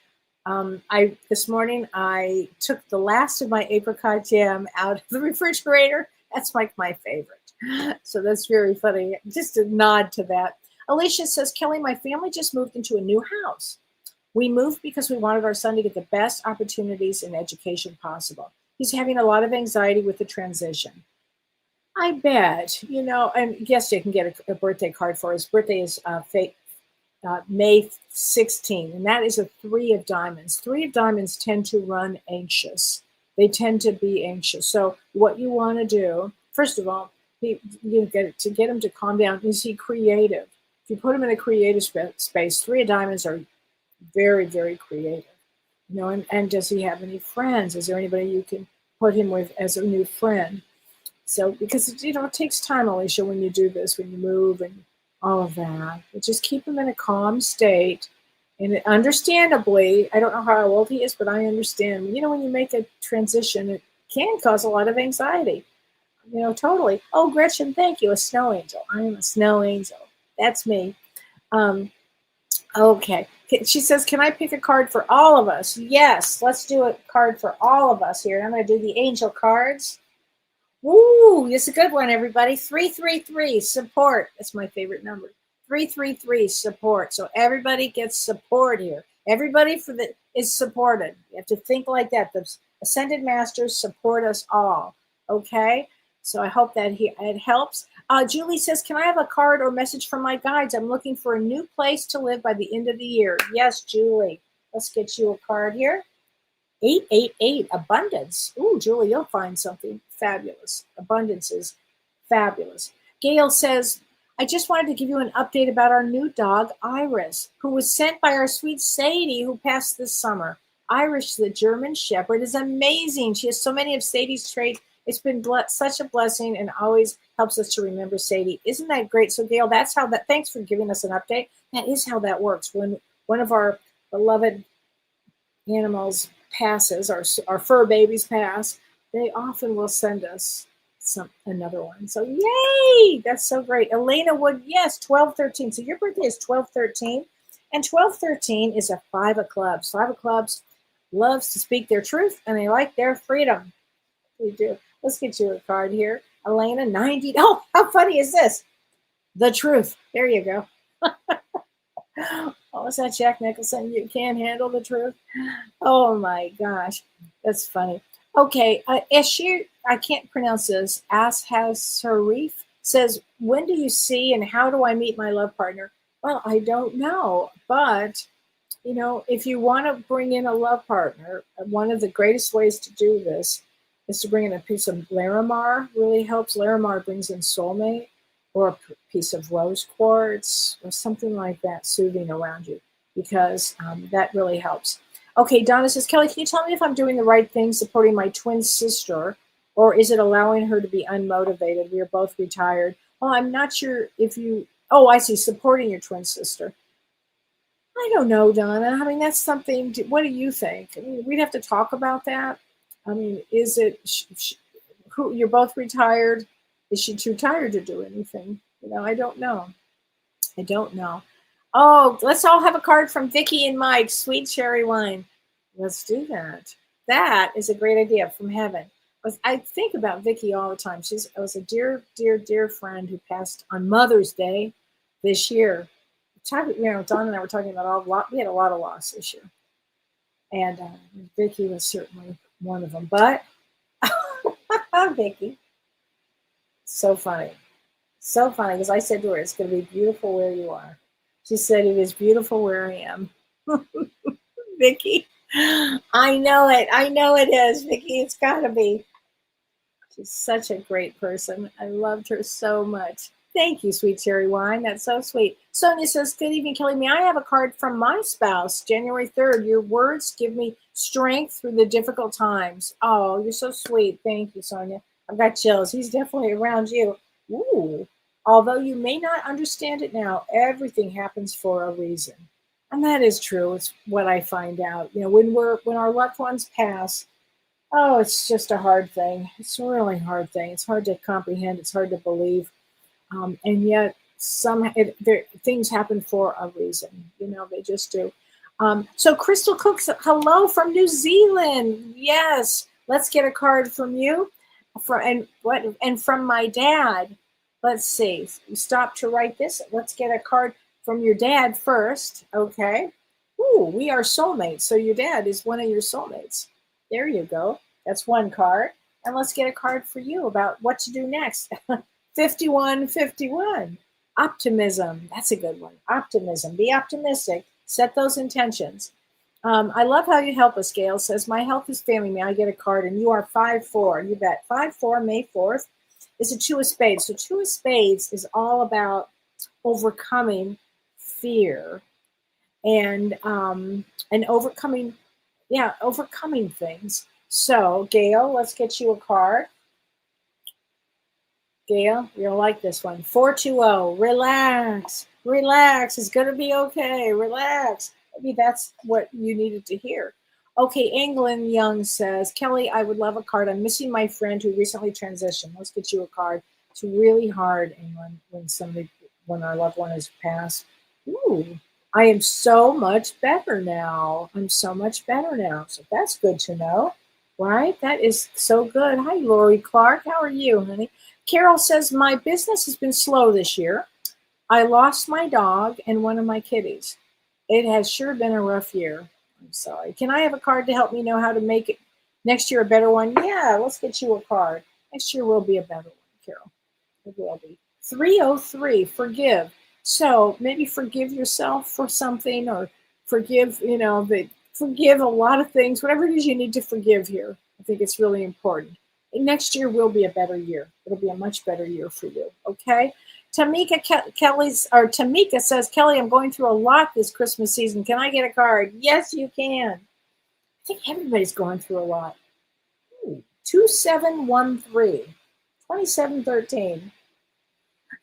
This morning I took the last of my apricot jam out of the refrigerator. That's like my favorite. So that's very funny. Just a nod to that. Alicia says, Kelly, my family just moved into a new house. We moved because we wanted our son to get the best opportunities in education possible. He's having a lot of anxiety with the transition. I bet, and yes, you can get a birthday card for his birthday is May 16, and that is a 3 of diamonds. 3 of diamonds tend to run anxious. They tend to be anxious. So what you want to do, first of all, to get him to calm down, is he creative? If you put him in a creative space, 3 of diamonds are very, very creative. And does he have any friends? Is there anybody you can put him with as a new friend? So, because, it takes time, Alicia, when you do this, when you move and all of that. But just keep him in a calm state. And understandably, I don't know how old he is, but I understand. When you make a transition, it can cause a lot of anxiety. Totally. Oh, Gretchen, thank you. A snow angel. I am a snow angel. That's me. Okay. She says, can I pick a card for all of us? Yes, let's do a card for all of us here. I'm going to do the angel cards. Ooh, it's a good one, everybody. 333, support. That's my favorite number. 333, support. So everybody gets support here. Everybody is supported. You have to think like that. The Ascended Masters support us all. Okay? So I hope that it helps. Julie says, can I have a card or message from my guides? I'm looking for a new place to live by the end of the year. Yes, Julie. Let's get you a card here. 888, abundance. Ooh, Julie, you'll find something fabulous. Abundance is fabulous. Gail says, I just wanted to give you an update about our new dog, Iris, who was sent by our sweet Sadie, who passed this summer. Iris, the German Shepherd, is amazing. She has so many of Sadie's traits. It's been such a blessing and always helps us to remember Sadie. Isn't that great? So, Gail, thanks for giving us an update. That is how that works. When one of our beloved animals passes, our fur babies pass, they often will send us another one. So yay, that's so great. Elena Wood, yes, 1213. So your birthday is 1213, and 1213 is a 5 of clubs. 5 of clubs loves to speak their truth, and they like their freedom. We do. Let's get you a card here. Elena, 90. Oh, how funny is this? The truth. There you go. Oh, is that Jack Nicholson? You can't handle the truth. Oh my gosh, that's funny. Okay, Ashir, I can't pronounce this. Asharif says, "When do you see and how do I meet my love partner?" Well, I don't know, but if you want to bring in a love partner, one of the greatest ways to do this is to bring in a piece of Larimar. Really helps. Larimar brings in soulmate, or a piece of rose quartz, or something like that, soothing around you, because that really helps. Okay, Donna says, Kellee, can you tell me if I'm doing the right thing supporting my twin sister, or is it allowing her to be unmotivated? We are both retired. Well, I'm not sure if you, oh, I see, supporting your twin sister. I don't know, Donna. I mean, that's something, what do you think? I mean, we'd have to talk about that. I mean, is it, who, you're both retired? Is she too tired to do anything? I don't know. I don't know. Oh, let's all have a card from Vicky and Mike, Sweet Cherry Wine. Let's do that. That is a great idea from heaven. I think about Vicky all the time. She was a dear, dear, dear friend who passed on Mother's Day this year. Don and I were talking about we had a lot of loss this year. And Vicky was certainly one of them. But Vicky, so funny. So funny, because I said to her, it's going to be beautiful where you are. She said, it is beautiful where I am. Vicky, I know it. I know it is, Vicky. It's got to be. She's such a great person. I loved her so much. Thank you, Sweet Cherry Wine. That's so sweet. Sonia says, good evening, Kellee. May I have a card from my spouse, January 3rd? Your words give me strength through the difficult times. Oh, you're so sweet. Thank you, Sonia. I've got chills. He's definitely around you. Ooh. Although you may not understand it now, everything happens for a reason. And that is true. It's what I find out. When our loved ones pass, oh, it's just a hard thing. It's a really hard thing. It's hard to comprehend. It's hard to believe. And yet things happen for a reason. They just do. So Crystal Cooks, hello from New Zealand. Yes. Let's get a card from you and from my dad. Let's see. Stop to write this. Let's get a card from your dad first. Okay. Ooh, we are soulmates. So your dad is one of your soulmates. There you go. That's one card. And let's get a card for you about what to do next. 5151. Optimism. That's a good one. Optimism. Be optimistic. Set those intentions. I love how you help us. Gail says, my health is failing me. I get a card, and you are 5'4". You bet. 5'4", May 4th. Is a two of spades. So two of spades is all about overcoming fear and overcoming things. So Gail, let's get you a card. Gail, you'll like this one. 420. Relax. Relax. It's going to be okay. Relax. Maybe that's what you needed to hear. Okay, England Young says, Kellee, I would love a card. I'm missing my friend who recently transitioned. Let's get you a card. It's really hard, England, when our loved one has passed. Ooh, I am so much better now. So that's good to know, right? That is so good. Hi, Lori Clark. How are you, honey? Carol says, my business has been slow this year. I lost my dog and one of my kitties. It has sure been a rough year. I'm sorry. Can I have a card to help me know how to make it next year a better one? Yeah, let's get you a card. Next year will be a better one, Carol. It will be. 303, forgive. So maybe forgive yourself for something, or forgive, forgive a lot of things. Whatever it is you need to forgive here, I think it's really important. And next year will be a better year. It'll be a much better year for you, okay? Tamika says, Kellee, I'm going through a lot this Christmas season. Can I get a card? Yes, you can. I think everybody's going through a lot. 2713, 2713.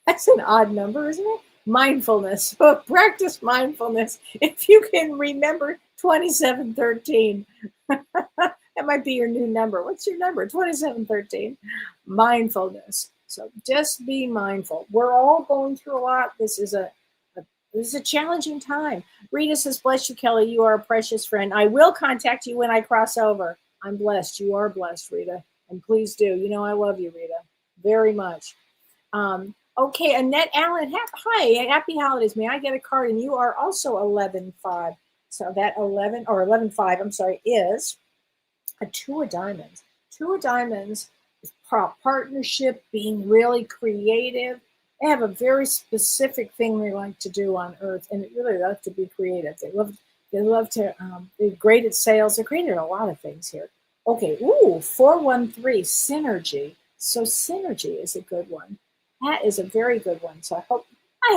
That's an odd number, isn't it? Mindfulness. Practice mindfulness. If you can remember 2713. That might be your new number. What's your number? 2713. Mindfulness. So just be mindful. We're all going through a lot. This is a challenging time. Rita says, bless you, Kellee. You are a precious friend. I will contact you when I cross over. I'm blessed. You are blessed, Rita. And please do. I love you, Rita. very much. Okay, Annette Allen, hi, happy holidays. May I get a card? And you are also 11-5. So that 11 or 11-5, I'm sorry, is a two of diamonds. Two of diamonds is partnership, being really creative. They have a very specific thing they like to do on Earth, and it really love to be creative. They love to. They're great at sales. They're great at a lot of things here. Okay, 413 synergy. So synergy is a good one. That is a very good one. So I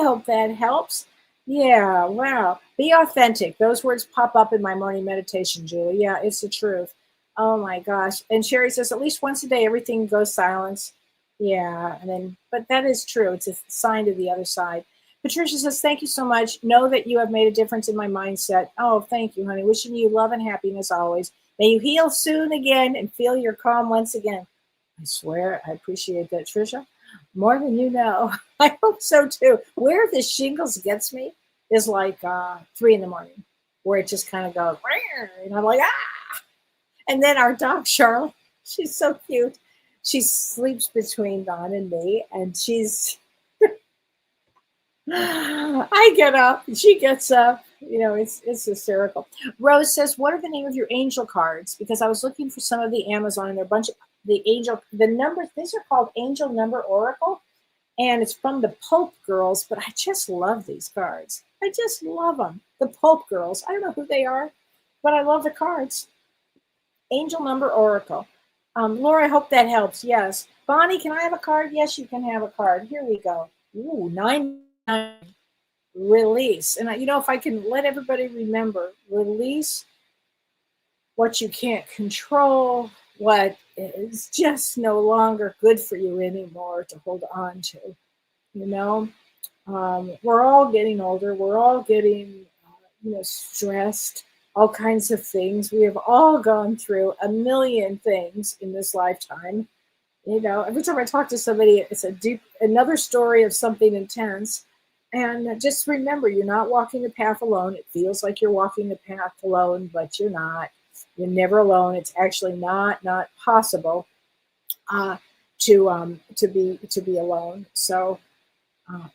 hope that helps. Yeah, wow. Be authentic. Those words pop up in my morning meditation, Julie. Yeah, it's the truth. Oh my gosh. And Sherry says at least once a day everything goes silence. Yeah, and then but that is true. It's a sign to the other side. Patricia says, thank you so much. Know that you have made a difference in my mindset. Oh, thank you, honey. Wishing you love and happiness always. May you heal soon again and feel your calm once again. I swear, I appreciate that, Trisha. More than you know. I hope so too. Where the shingles gets me is like 3 in the morning, where it just kind of goes, and I'm like, ah. And then our dog, Charlotte, she's so cute. She sleeps between Don and me, and I get up, and she gets up. It's hysterical. Rose says, "What are the name of your angel cards?" Because I was looking for some of the Amazon, and there are a bunch of the numbers. These are called Angel Number Oracle, and it's from the Pope Girls. But I just love these cards. I just love them. The Pope Girls. I don't know who they are, but I love the cards. Angel Number Oracle. Laura, I hope that helps. Yes. Bonnie, can I have a card? Yes, you can have a card. Here we go. Ooh, 9. Release. And if I can let everybody remember, release what you can't control, what is just no longer good for you anymore to hold on to. We're all getting older. We're all getting, stressed, all kinds of things. We have all gone through a million things in this lifetime. Every time I talk to somebody, it's another story of something intense. And just remember, you're not walking the path alone. It feels like you're walking the path alone, but you're not. You're never alone. It's actually not possible to be alone. So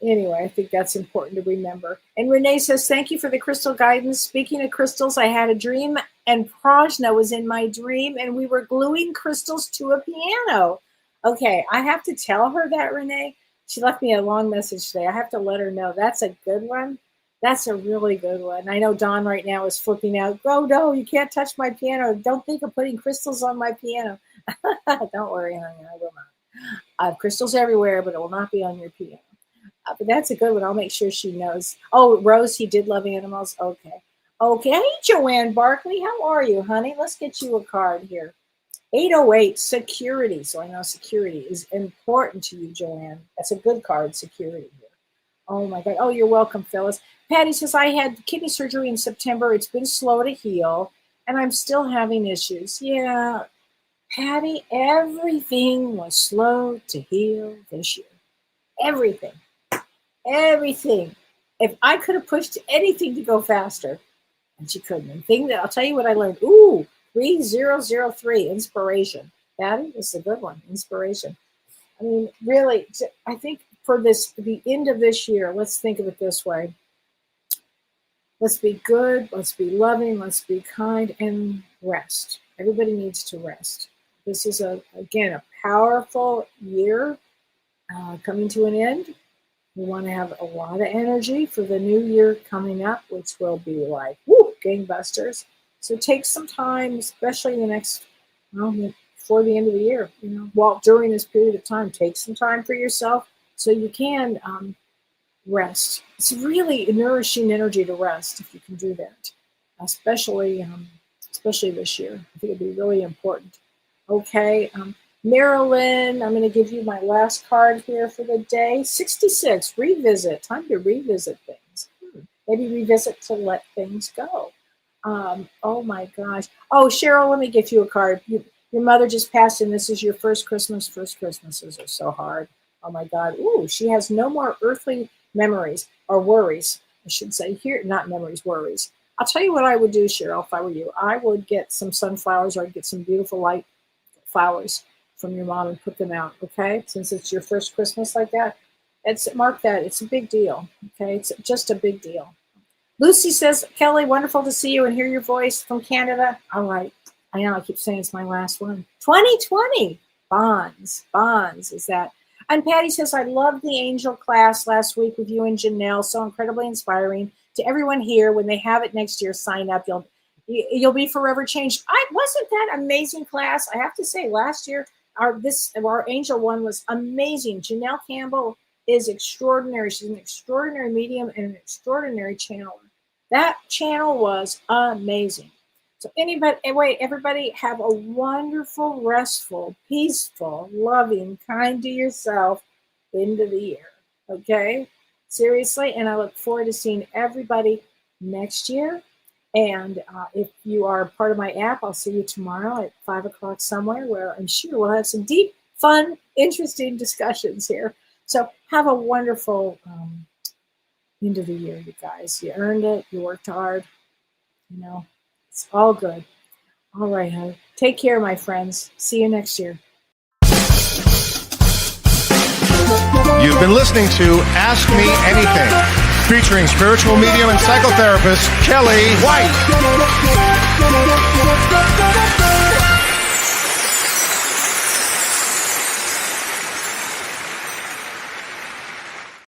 anyway, I think that's important to remember. And Renee says, thank you for the crystal guidance. Speaking of crystals, I had a dream, and Prajna was in my dream, and we were gluing crystals to a piano. Okay, I have to tell her that, Renee. She left me a long message today. I have to let her know. That's a good one. That's a really good one. I know Don right now is flipping out. Oh, no, you can't touch my piano. Don't think of putting crystals on my piano. Don't worry, honey. I will not. I have crystals everywhere, but it will not be on your piano. But that's a good one. I'll make sure she knows. Oh, Rose, he did love animals. Okay. Hey, Joanne Barkley. How are you, honey? Let's get you a card here. 808, security. So I know security is important to you, Joanne. That's a good card, security here. Oh, my God. Oh, you're welcome, Phyllis. Patty says, I had kidney surgery in September. It's been slow to heal, and I'm still having issues. Yeah, Patty, everything was slow to heal this year. Everything. If I could have pushed anything to go faster, and she couldn't. I'll tell you what I learned. 3003, inspiration. Patty, this is a good one. Inspiration. I mean, really, I think for the end of this year, let's think of it this way. Let's be good. Let's be loving. Let's be kind and rest. Everybody needs to rest. This is, again, a powerful year coming to an end. We want to have a lot of energy for the new year coming up, which will be like, gangbusters. So take some time, especially the next, before the end of the year, while during this period of time, take some time for yourself so you can rest. It's really nourishing energy to rest if you can do that, especially this year. I think it'd be really important. Okay, Marilyn, I'm going to give you my last card here for the day. 66, revisit. Time to revisit things. Maybe revisit to let things go. Oh my gosh. Oh, Cheryl, let me give you a card. Your mother just passed, and this is your first Christmas. First Christmases are so hard. Oh my God. She has no more earthly memories or worries. I should say here, not memories, worries. I'll tell you what I would do, Cheryl, if I were you. I would get some sunflowers, or I'd get some beautiful light flowers from your mom and put them out, okay? Since it's your first Christmas like that, mark that. It's a big deal, okay? It's just a big deal. Lucy says, Kellee, wonderful to see you and hear your voice from Canada. All right. I know I keep saying it's my last one. 2020. Bonds is that. And Patty says, I loved the angel class last week with you and Janelle. So incredibly inspiring. To everyone here, when they have it next year, sign up. You'll be forever changed. Wasn't that amazing class? I have to say, last year, our angel one was amazing. Janelle Campbell is extraordinary. She's an extraordinary medium and an extraordinary channeler. That channel was amazing. So everybody have a wonderful, restful, peaceful, loving, kind to yourself end of the year. Okay? Seriously. And I look forward to seeing everybody next year. And if you are part of my app, I'll see you tomorrow at 5 o'clock somewhere where I'm sure we'll have some deep, fun, interesting discussions here. So have a wonderful end of the year, you guys. You earned it. You worked hard. It's all good. All right, honey. Take care, my friends. See you next year. You've been listening to Ask Me Anything, featuring spiritual medium and psychotherapist Kellee White.